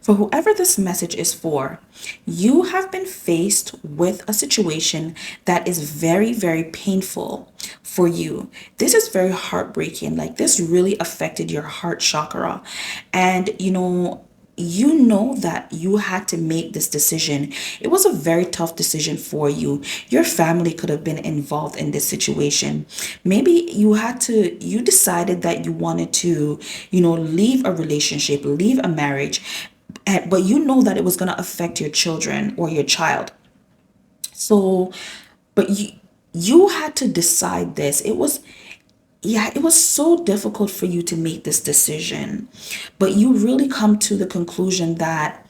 For whoever this message is for, you have been faced with a situation that is very, very painful for you. This is very heartbreaking. Like, this really affected your heart chakra. And, you know that you had to make this decision. It was a very tough decision for you. Your family could have been involved in this situation. Maybe you decided that you wanted to, leave a relationship, leave a marriage, but you know that it was going to affect your children or your child. So, but you had to decide this. It was so difficult for you to make this decision. But you really come to the conclusion that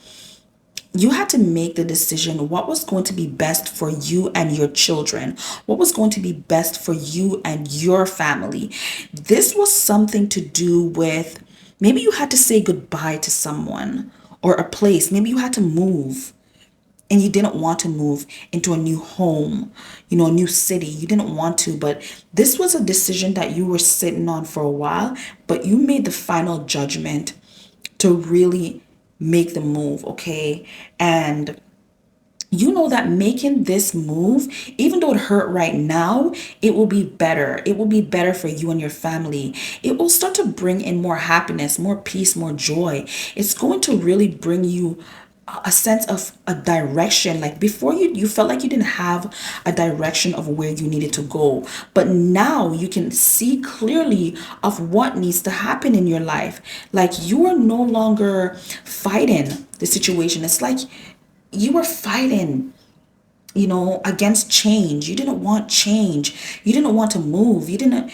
you had to make the decision what was going to be best for you and your children, what was going to be best for you and your family. This was something to do with, maybe you had to say goodbye to someone or a place. Maybe you had to move and you didn't want to move into a new home, a new city. You didn't want to, but this was a decision that you were sitting on for a while, but you made the final judgment to really make the move, okay? And you know that making this move, even though it hurt right now, it will be better. It will be better for you and your family. It will start to bring in more happiness, more peace, more joy. It's going to really bring you a sense of a direction. Like before, you felt like you didn't have a direction of where you needed to go, but now you can see clearly of what needs to happen in your life. Like you are no longer fighting the situation. It's like you were fighting, against change. You didn't want change. You didn't want to move. You didn't,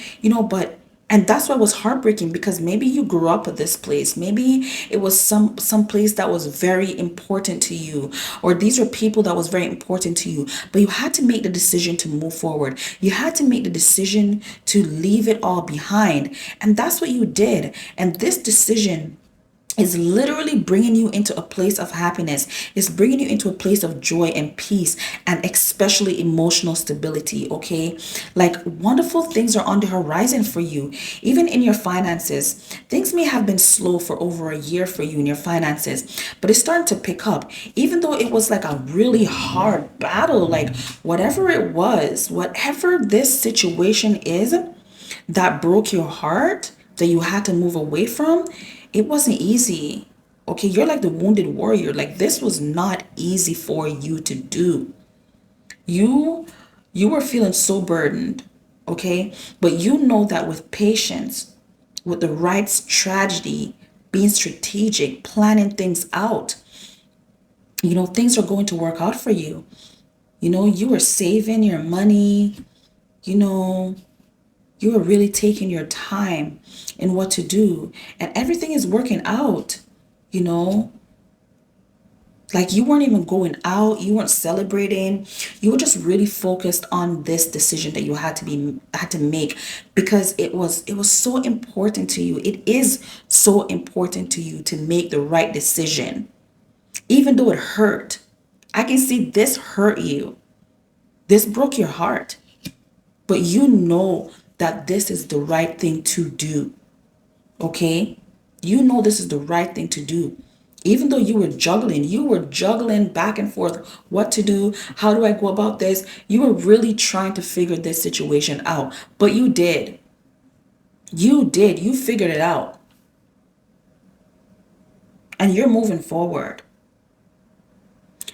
but and that's why it was heartbreaking, because maybe you grew up at this place. Maybe it was some place that was very important to you, or these are people that was very important to you. But you had to make the decision to move forward. You had to make the decision to leave it all behind. And that's what you did. And this decision is literally bringing you into a place of happiness. It's bringing you into a place of joy and peace, and especially emotional stability, okay? Like wonderful things are on the horizon for you. Even in your finances, things may have been slow for over a year for you in your finances, but it's starting to pick up. Even though it was like a really hard battle, like whatever it was, whatever this situation is that broke your heart, that you had to move away from, it wasn't easy. Okay, you're like the wounded warrior. Like this was not easy for you to do. You you were feeling so burdened, okay? But you know that with patience, with the right strategy, being strategic, planning things out, things are going to work out for you. You were saving your money, you know, you are really taking your time in what to do, and everything is working out, you know like you weren't even going out, you weren't celebrating, you were just really focused on this decision that you had to make, because it was so important to you. It is so important to you to make the right decision, even though it hurt. I can see this hurt you, this broke your heart, but you know that this is the right thing to do. Okay? You know this is the right thing to do. Even though you were juggling back and forth what to do, how do I go about this? You were really trying to figure this situation out. But you did. You did. You figured it out. And you're moving forward.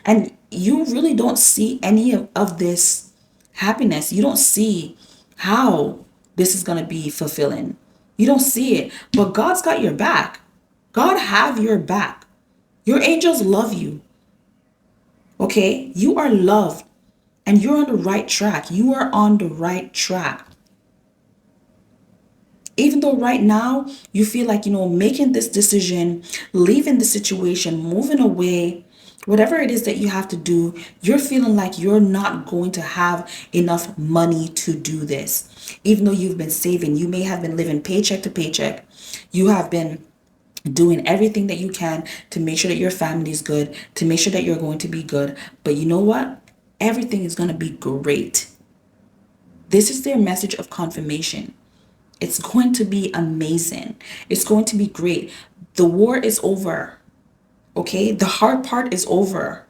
And you really don't see any of this happiness. You don't see how this is going to be fulfilling. You don't see it. But God's got your back. God have your back. Your angels love you. Okay? You are loved and you're on the right track. You are on the right track. Even though right now you feel like, making this decision, leaving the situation, moving away, whatever it is that you have to do, you're feeling like you're not going to have enough money to do this. Even though you've been saving, you may have been living paycheck to paycheck. You have been doing everything that you can to make sure that your family is good, to make sure that you're going to be good. But you know what? Everything is going to be great. This is their message of confirmation. It's going to be amazing. It's going to be great. The war is over. Okay, the hard part is over.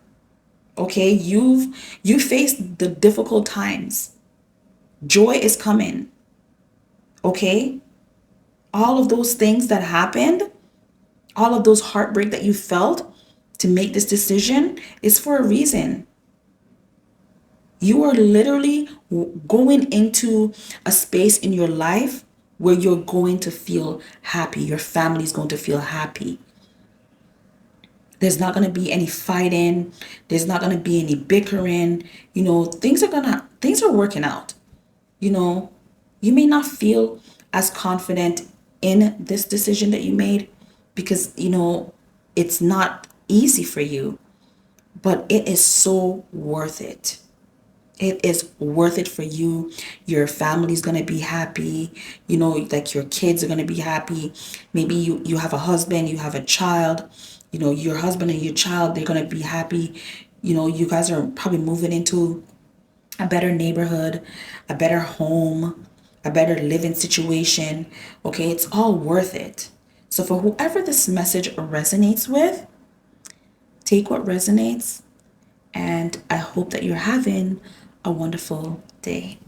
Okay, you faced the difficult times. Joy is coming. Okay, all of those things that happened, all of those heartbreak that you felt to make this decision is for a reason. You are literally going into a space in your life where you're going to feel happy. Your family is going to feel happy. There's not going to be any fighting. There's not going to be any bickering. Things are working out. You know, you may not feel as confident in this decision that you made because, it's not easy for you, but it is so worth it. It is worth it for you. Your family's gonna be happy. Like your kids are gonna be happy. Maybe you have a husband, you have a child. Your husband and your child, they're gonna be happy. You guys are probably moving into a better neighborhood, a better home, a better living situation. Okay, it's all worth it. So for whoever this message resonates with, take what resonates, and I hope that you're having a wonderful day.